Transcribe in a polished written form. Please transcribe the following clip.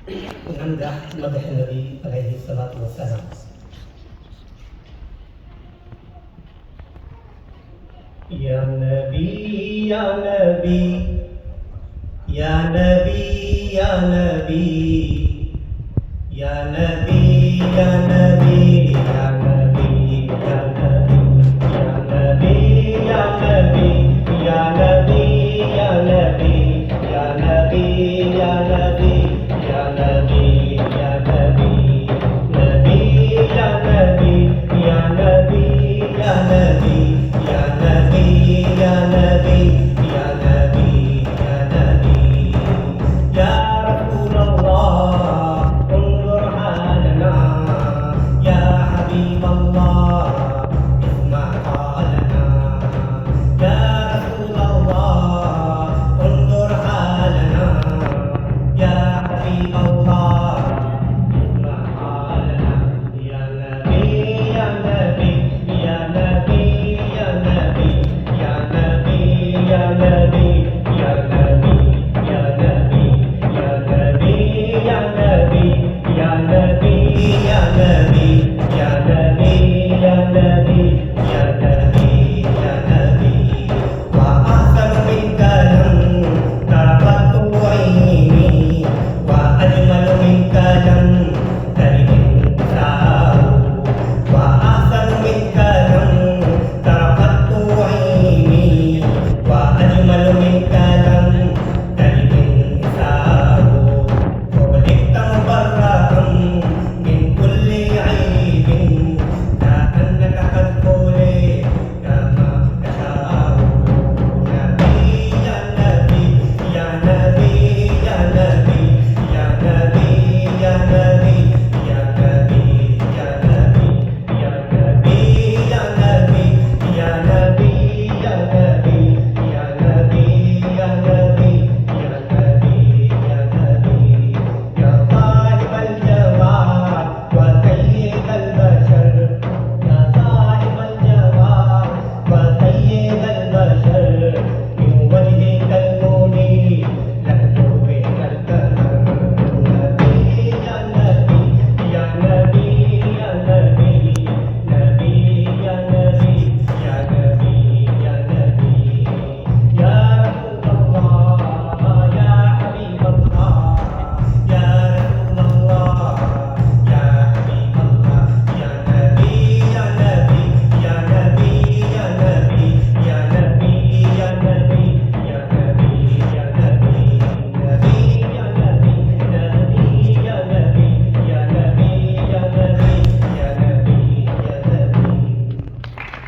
نمدح مدح النبي عليه الصلاة والسلام. يا نبي يا نبي يا نبي يا نبي يا نبي يا نبي يا نبي يا نبي يا نبي يا نبي يا نبي يا نبي يا نبي